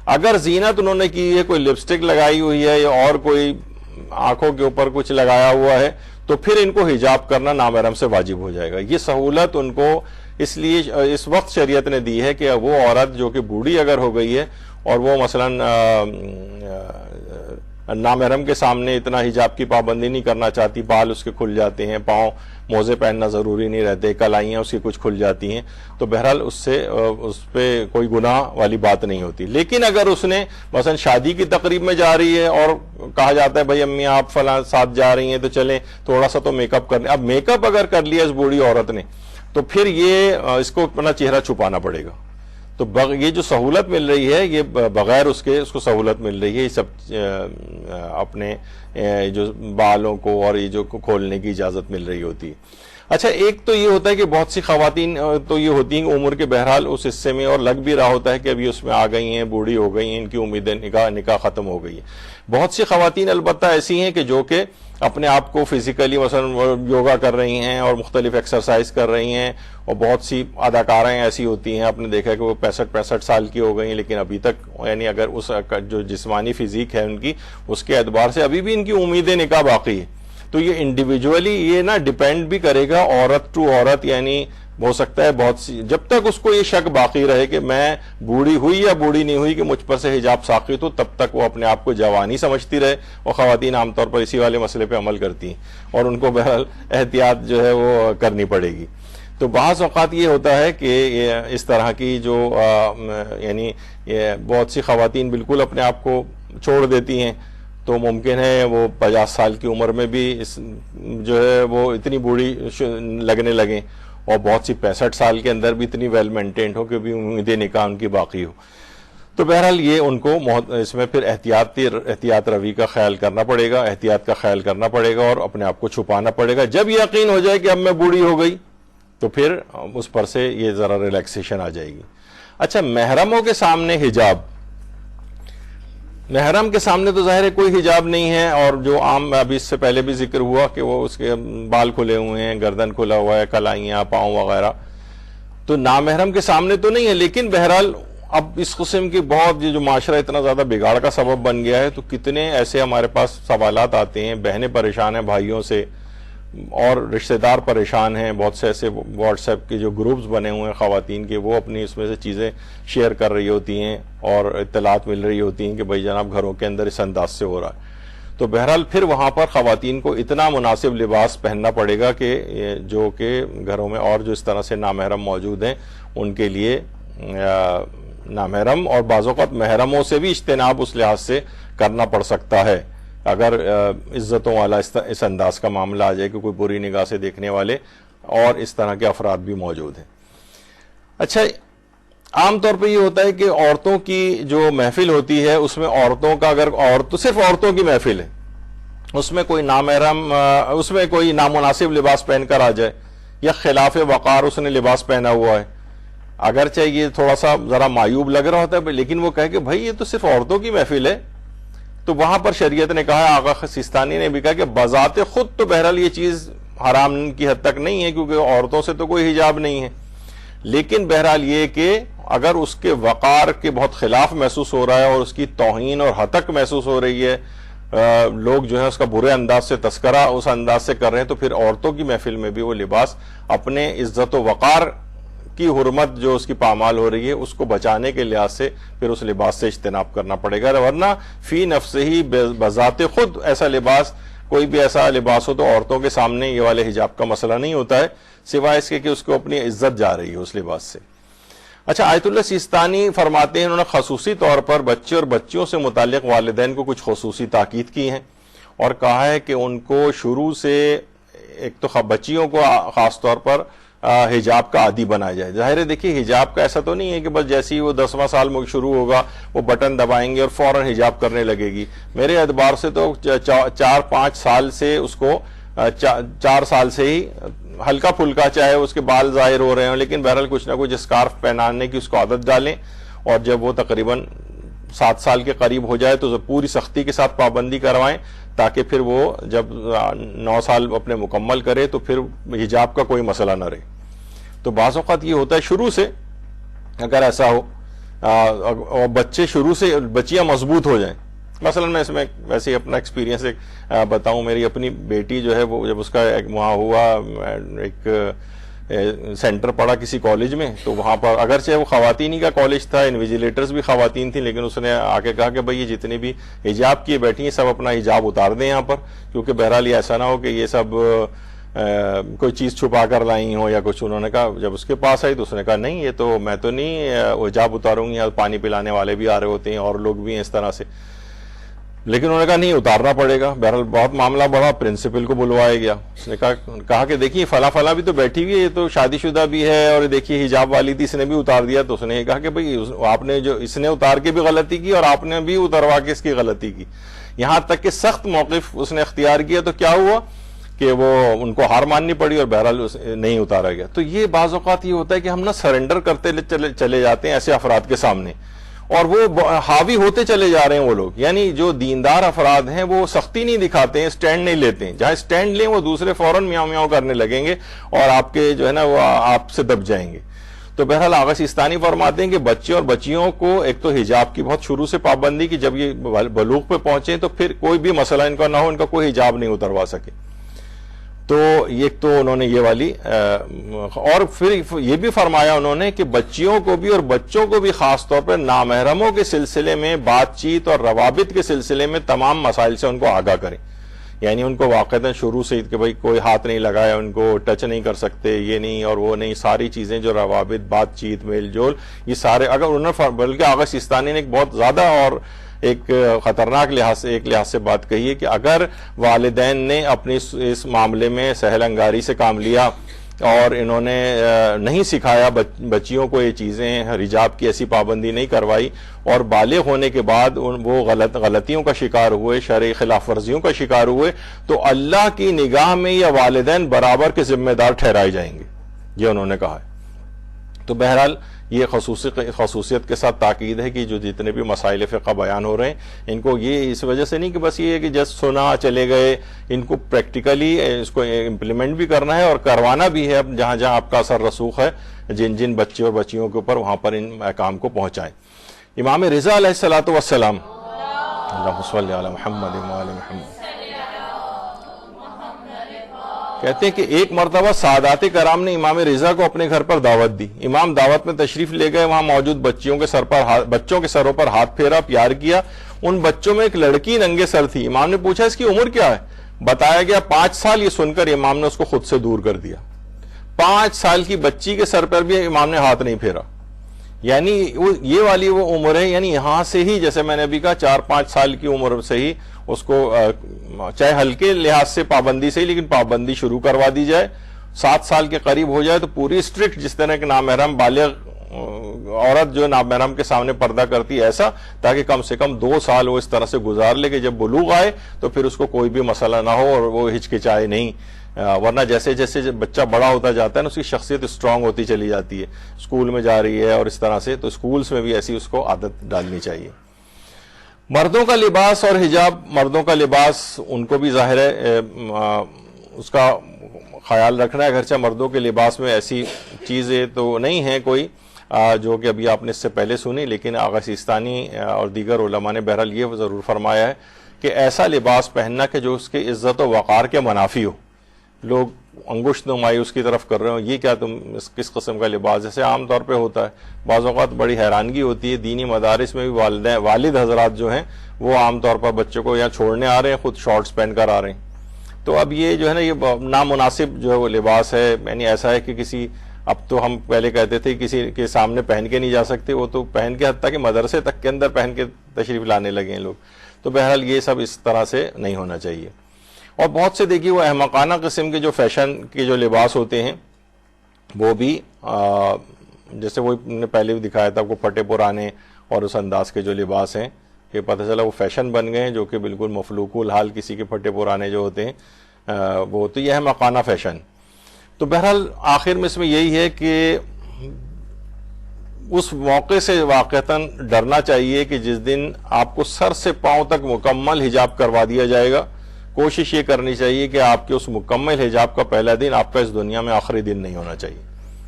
[SPEAKER 1] اگر زینت انہوں نے کی ہے، کوئی لپسٹک لگائی ہوئی ہے یا اور کوئی آنکھوں کے اوپر کچھ لگایا ہوا ہے، تو پھر ان کو حجاب کرنا نامحرم سے واجب ہو جائے گا. یہ سہولت ان کو اس لیے اس وقت شریعت نے دی ہے کہ وہ عورت جو کہ بوڑھی اگر ہو گئی ہے اور وہ مثلا نامحرم کے سامنے اتنا حجاب کی پابندی نہیں کرنا چاہتی، بال اس کے کھل جاتے ہیں، پاؤں موزے پہننا ضروری نہیں رہتے، کلائیاں اس کی کچھ کھل جاتی ہیں، تو بہرحال اس پہ کوئی گناہ والی بات نہیں ہوتی. لیکن اگر اس نے مثلا شادی کی تقریب میں جا رہی ہے اور کہا جاتا ہے بھائی امی آپ فلاں ساتھ جا رہی ہیں تو چلیں تھوڑا سا تو میک اپ کر لیں، اب میک اپ اگر کر لیا اس بوڑھی عورت نے تو پھر یہ اس کو اپنا چہرہ چھپانا پڑے گا. تو یہ جو سہولت مل رہی ہے یہ بغیر اس کو سہولت مل رہی ہے، یہ سب اپنے جو بالوں کو اور یہ جو کھولنے کی اجازت مل رہی ہوتی ہے. اچھا ایک تو یہ ہوتا ہے کہ بہت سی خواتین تو یہ ہوتی ہیں عمر کے بہرحال اس حصے میں اور لگ بھی رہا ہوتا ہے کہ ابھی اس میں آ گئی ہیں، بوڑھی ہو گئی ہیں، ان کی امید نکاح ختم ہو گئی ہے. بہت سی خواتین البتہ ایسی ہیں کہ جو کہ اپنے آپ کو فزیکلی مثلا یوگا کر رہی ہیں اور مختلف ایکسرسائز کر رہی ہیں، اور بہت سی اداکارائیں ایسی ہوتی ہیں آپ نے دیکھا کہ وہ 65 سال کی ہو گئی ہیں لیکن ابھی تک یعنی اگر اس جو جسمانی فزیک ہے ان کی اس کے اعتبار سے ابھی بھی ان کی امید نکاح باقی ہے. تو یہ انڈیویجولی یہ نا ڈیپینڈ بھی کرے گا عورت ٹو عورت، یعنی ہو سکتا ہے بہت سی جب تک اس کو یہ شک باقی رہے کہ میں بوڑھی ہوئی یا بوڑھی نہیں ہوئی کہ مجھ پر سے حجاب ساقط ہو، تب تک وہ اپنے آپ کو جوانی سمجھتی رہے. اور خواتین عام طور پر اسی والے مسئلے پہ عمل کرتی ہیں اور ان کو بہرحال احتیاط جو ہے وہ کرنی پڑے گی. تو بعض اوقات یہ ہوتا ہے کہ اس طرح کی جو یعنی بہت سی خواتین بالکل اپنے آپ کو چھوڑ دیتی ہیں، تو ممکن ہے وہ 50 سال کی عمر میں بھی جو ہے وہ اتنی بوڑھی لگنے لگیں، اور بہت سی 65 سال کے اندر بھی اتنی ویل مینٹینڈ ہو کہ بھی امید نکاح ان کی باقی ہو. تو بہرحال یہ ان کو اس میں پھر احتیاط روی کا خیال کرنا پڑے گا، احتیاط کا خیال کرنا پڑے گا اور اپنے آپ کو چھپانا پڑے گا. جب یقین ہو جائے کہ اب میں بوڑھی ہو گئی تو پھر اس پر سے یہ ذرا ریلیکسیشن آ جائے گی. اچھا محرموں کے سامنے حجاب، محرم کے سامنے تو ظاہر ہے کوئی حجاب نہیں ہے، اور جو عام ابھی اس سے پہلے بھی ذکر ہوا کہ وہ اس کے بال کھلے ہوئے ہیں، گردن کھلا ہوا ہے، کلائیاں، پاؤں وغیرہ، تو نامحرم کے سامنے تو نہیں ہے. لیکن بہرحال اب اس قسم کی بہت یہ جو معاشرہ اتنا زیادہ بگاڑ کا سبب بن گیا ہے، تو کتنے ایسے ہمارے پاس سوالات آتے ہیں، بہنیں پریشان ہیں بھائیوں سے اور رشتہ دار پریشان ہیں. بہت سے ایسے واٹس ایپ کے جو گروپس بنے ہوئے ہیں خواتین کے، وہ اپنی اس میں سے چیزیں شیئر کر رہی ہوتی ہیں اور اطلاعات مل رہی ہوتی ہیں کہ بھائی جناب گھروں کے اندر اس انداز سے ہو رہا ہے. تو بہرحال پھر وہاں پر خواتین کو اتنا مناسب لباس پہننا پڑے گا کہ جو کہ گھروں میں اور جو اس طرح سے نامحرم موجود ہیں ان کے لیے نامحرم اور بعض اوقات محرموں سے بھی اجتناب اس لحاظ سے کرنا پڑ سکتا ہے اگر عزتوں والا اس انداز کا معاملہ آ جائے کہ کوئی بری نگاہ سے دیکھنے والے اور اس طرح کے افراد بھی موجود ہیں۔ اچھا، عام طور پہ یہ ہوتا ہے کہ عورتوں کی جو محفل ہوتی ہے اس میں عورتوں کا، اگر صرف عورتوں کی محفل ہے، اس میں کوئی نامحرم، اس میں کوئی نامناسب لباس پہن کر آ جائے یا خلاف وقار اس نے لباس پہنا ہوا ہے، اگرچہ یہ تھوڑا سا ذرا معیوب لگ رہا ہوتا ہے لیکن وہ کہے کہ بھائی یہ تو صرف عورتوں کی محفل ہے، تو وہاں پر شریعت نے کہا، آقا سیستانی نے بھی کہا کہ بذات خود تو بہرحال یہ چیز حرام کی حد تک نہیں ہے کیونکہ عورتوں سے تو کوئی حجاب نہیں ہے، لیکن بہرحال یہ کہ اگر اس کے وقار کے بہت خلاف محسوس ہو رہا ہے اور اس کی توہین اور ہتک محسوس ہو رہی ہے، لوگ جو ہے اس کا برے انداز سے تذکرہ اس انداز سے کر رہے ہیں، تو پھر عورتوں کی محفل میں بھی وہ لباس اپنے عزت و وقار کی حرمت جو اس کی پامال ہو رہی ہے اس کو بچانے کے لحاظ سے پھر اس لباس سے اجتناب کرنا پڑے گا، ورنہ فی نفس ہی بذات خود ایسا لباس، کوئی بھی ایسا لباس ہو تو عورتوں کے سامنے یہ والے حجاب کا مسئلہ نہیں ہوتا ہے، سوائے اس کے کہ اس کو اپنی عزت جا رہی ہے اس لباس سے۔ اچھا، آیت اللہ سیستانی فرماتے ہیں انہوں نے خصوصی طور پر بچے اور بچیوں سے متعلق والدین کو کچھ خصوصی تاکید کی ہیں اور کہا ہے کہ ان کو شروع سے، ایک تو بچیوں کو خاص طور پر حجاب کا عادی بنایا جائے۔ ظاہر ہے دیکھیے حجاب کا ایسا تو نہیں ہے کہ بس جیسے ہی وہ 10واں سال میں شروع ہوگا وہ بٹن دبائیں گے اور فوراً حجاب کرنے لگے گی، میرے اعتبار سے تو 4-5 سال سے اس کو 4 سال سے ہی ہلکا پھلکا، چاہے اس کے بال ظاہر ہو رہے ہوں لیکن بہرحال کچھ نہ کچھ اسکارف پہنانے کی اس کو عادت ڈالیں، اور جب وہ تقریباً 7 سال کے قریب ہو جائے تو پوری سختی کے ساتھ پابندی کروائیں تاکہ پھر وہ جب 9 سال اپنے مکمل کرے تو پھر حجاب کا کوئی مسئلہ نہ رہے۔ تو بعض اوقات یہ ہوتا ہے شروع سے اگر ایسا ہو اور بچے شروع سے، بچیاں مضبوط ہو جائیں، مثلا میں اس میں ویسے ہی اپنا ایکسپیرینس بتاؤں، میری اپنی بیٹی جو ہے وہ جب اس کا وہاں ہوا ایک سینٹر پڑا کسی کالج میں، تو وہاں پر اگرچہ وہ خواتین کا کالج تھا، انویجیلیٹرز بھی خواتین تھیں، لیکن اس نے آ کے کہا کہ بھئی یہ جتنے بھی حجاب کیے بیٹھی ہیں سب اپنا حجاب اتار دیں یہاں پر، کیونکہ بہرحال یہ ایسا نہ ہو کہ یہ سب کوئی چیز چھپا کر لائی ہوں یا کچھ۔ انہوں نے کہا، جب اس کے پاس آئی تو اس نے کہا نہیں یہ تو میں تو نہیں حجاب اتاروں گی، پانی پلانے والے بھی آ رہے ہوتے ہیں اور لوگ بھی ہیں اس طرح سے، لیکن انہوں نے کہا نہیں اتارنا پڑے گا۔ بہرحال بہت معاملہ بڑا، پرنسپل کو بلوایا گیا، اس نے کہا کہ دیکھیے فلاں فلاں بھی تو بیٹھی ہوئی ہے، یہ تو شادی شدہ بھی ہے اور دیکھیے حجاب والی تھی، اس نے بھی اتار دیا۔ تو اس نے یہ کہا کہ بھئی آپ نے جو اس نے اتار کے بھی غلطی کی اور آپ نے بھی اتروا کے اس کی غلطی کی، یہاں تک کہ سخت موقف اس نے اختیار کیا، تو کیا ہوا کہ وہ ان کو ہار ماننی پڑی اور بہرحال نہیں اتارا گیا۔ تو یہ بعض اوقات یہ ہوتا ہے کہ ہم نہ سرنڈر کرتے چلے جاتے ہیں ایسے افراد کے سامنے، اور وہ حاوی ہوتے چلے جا رہے ہیں وہ لوگ، یعنی جو دیندار افراد ہیں وہ سختی نہیں دکھاتے ہیں، سٹینڈ نہیں لیتے ہیں، جہاں سٹینڈ لیں وہ دوسرے فوراً میاؤں میاؤں کرنے لگیں گے اور آپ کے جو ہے نا وہ آپ سے دب جائیں گے۔ تو بہرحال آغا سیستانی فرماتے ہیں کہ بچے اور بچیوں کو ایک تو حجاب کی بہت شروع سے پابندی کی، جب یہ بلوغ پہ پہنچے تو پھر کوئی بھی مسئلہ ان کا نہ ہو، ان کا کوئی حجاب نہیں اتروا سکے۔ تو ایک تو انہوں نے یہ والی، اور پھر یہ بھی فرمایا انہوں نے کہ بچیوں کو بھی اور بچوں کو بھی خاص طور پر نامحرموں کے سلسلے میں بات چیت اور روابط کے سلسلے میں تمام مسائل سے ان کو آگاہ کریں، یعنی ان کو واقعتاً شروع سے کہ بھئی کوئی ہاتھ نہیں لگایا، ان کو ٹچ نہیں کر سکتے، یہ نہیں اور وہ نہیں، ساری چیزیں جو روابط، بات چیت، میل جول، یہ سارے، اگر انہوں نے بلکہ آغا سیستانی نے ایک بہت زیادہ اور ایک خطرناک لحاظ سے بات کہی ہے کہ اگر والدین نے اپنی اس معاملے میں سہل انگاری سے کام لیا اور انہوں نے نہیں سکھایا بچیوں کو یہ چیزیں، حجاب کی ایسی پابندی نہیں کروائی، اور بالغ ہونے کے بعد وہ غلطیوں کا شکار ہوئے، شرعی خلاف ورزیوں کا شکار ہوئے، تو اللہ کی نگاہ میں یہ والدین برابر کے ذمہ دار ٹھہرائے جائیں گے، یہ انہوں نے کہا ہے۔ تو بہرحال یہ خصوصیت کے ساتھ تاکید ہے کہ جو جتنے بھی مسائل فقہ بیان ہو رہے ہیں ان کو یہ اس وجہ سے نہیں کہ بس یہ ہے کہ جس سنا چلے گئے، ان کو پریکٹیکلی اس کو امپلیمنٹ بھی کرنا ہے اور کروانا بھی ہے، جہاں جہاں آپ کا اثر رسوخ ہے جن جن بچے اور بچیوں کے اوپر، وہاں پر ان احکام کو پہنچائیں۔ امام رضا علیہ الصلوۃ والسلام، اللہم صلی علی محمد وآل محمد، کہتے ہیں کہ ایک مرتبہ سادات کرام نے امام رضا کو اپنے گھر پر دعوت دی، امام دعوت میں تشریف لے گئے، وہاں موجود بچوں کے سروں پر ہاتھ پھیرا، پیار کیا، ان بچوں میں ایک لڑکی ننگے سر تھی، امام نے پوچھا اس کی عمر کیا ہے، بتایا گیا 5 سال، یہ سن کر امام نے اس کو خود سے دور کر دیا، 5 سال کی بچی کے سر پر بھی امام نے ہاتھ نہیں پھیرا، یعنی یہ والی وہ عمر ہے، یعنی یہاں سے ہی جیسے میں نے ابھی کہا 4-5 سال کی عمر سے ہی اس کو چاہے ہلکے لحاظ سے پابندی سے ہی لیکن پابندی شروع کروا دی جائے. 7 سال کے قریب ہو جائے تو پوری اسٹرکٹ جس طرح کہ نامحرم بالغ عورت جو نامحرم کے سامنے پردہ کرتی ہے ایسا، تاکہ کم سے کم 2 سال وہ اس طرح سے گزار لے کہ جب بلوغ آئے تو پھر اس کو کوئی بھی مسئلہ نہ ہو اور وہ ہچکچائے نہیں. ورنہ جیسے جیسے بچہ بڑا ہوتا جاتا ہے نا اس کی شخصیت اسٹرانگ ہوتی چلی جاتی ہے، اسکول میں جا رہی ہے اور اس طرح سے، تو اسکولز میں بھی ایسی اس کو عادت ڈالنی چاہیے. مردوں کا لباس اور حجاب، مردوں کا لباس ان کو بھی ظاہر ہے اس کا خیال رکھنا ہے، اگرچہ مردوں کے لباس میں ایسی چیزیں تو نہیں ہیں کوئی جو کہ ابھی آپ نے اس سے پہلے سنی، لیکن آغا سیستانی اور دیگر علماء نے بہرحال یہ ضرور فرمایا ہے کہ ایسا لباس پہننا کہ جو اس کے عزت و وقار کے منافی ہو. لوگ انگشت نمائی اس کی طرف کر رہے ہوں، یہ کیا تم کس قسم کا لباس، جیسے عام طور پہ ہوتا ہے. بعض اوقات بڑی حیرانگی ہوتی ہے، دینی مدارس میں بھی والد حضرات جو ہیں وہ عام طور پر بچوں کو یہاں چھوڑنے آ رہے ہیں، خود شارٹس پہن کر آ رہے ہیں. تو اب یہ جو ہے نا یہ نامناسب جو ہے وہ لباس ہے. یعنی ایسا ہے کہ کسی، اب تو ہم پہلے کہتے تھے کسی کے سامنے پہن کے نہیں جا سکتے، وہ تو پہن کے حتیٰ کہ مدرسے تک کے اندر پہن کے تشریف لانے لگے ہیں لوگ. تو بہرحال یہ سب اس طرح سے نہیں ہونا چاہیے. اور بہت سے دیکھیے وہ احمقانہ قسم کے جو فیشن کے جو لباس ہوتے ہیں وہ بھی جیسے وہ نے پہلے بھی دکھایا تھا وہ پھٹے پرانے اور اس انداز کے جو لباس ہیں کہ پتہ چلا وہ فیشن بن گئے ہیں، جو کہ بالکل مفلوق الحال کسی کے پھٹے پرانے جو ہوتے ہیں وہ تو یہ احمقانہ فیشن. تو بہرحال آخر میں اس میں یہی ہے کہ اس موقع سے واقعتاً ڈرنا چاہیے کہ جس دن آپ کو سر سے پاؤں تک مکمل حجاب کروا دیا جائے گا. کوشش یہ کرنی چاہیے کہ آپ کے اس مکمل حجاب کا پہلا دن آپ کا اس دنیا میں آخری دن نہیں ہونا چاہیے.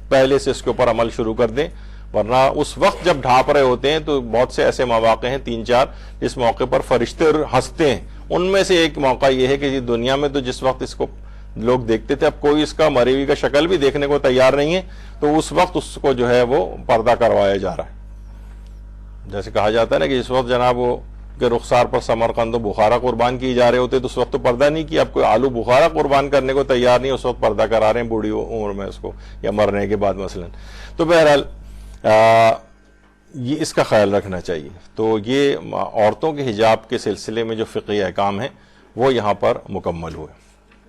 [SPEAKER 1] پہلے سے اس کے اوپر عمل شروع کر دیں، ورنہ اس وقت جب ڈھانپ رہے ہوتے ہیں تو بہت سے ایسے مواقع ہیں 3-4 جس موقع پر فرشتے ہنستے ہیں. ان میں سے ایک موقع یہ ہے کہ دنیا میں تو جس وقت اس کو لوگ دیکھتے تھے اب کوئی اس کا مریوی کا شکل بھی دیکھنے کو تیار نہیں ہے، تو اس وقت اس کو جو ہے وہ پردہ کروایا جا رہا ہے. جیسے کہا جاتا ہے نا کہ جس وقت جناب وہ کہ رخسار پر سمرقند و بخارا قربان کیے جا رہے ہوتے تو اس وقت تو پردہ نہیں کیا. اب کوئی آلو بخارا قربان کرنے کو تیار نہیں، اس وقت پردہ کرا رہے ہیں بوڑھی عمر میں اس کو یا مرنے کے بعد مثلا. تو بہرحال یہ اس کا خیال رکھنا چاہیے. تو یہ عورتوں کے حجاب کے سلسلے میں جو فقہی احکام ہیں وہ یہاں پر مکمل ہوئے.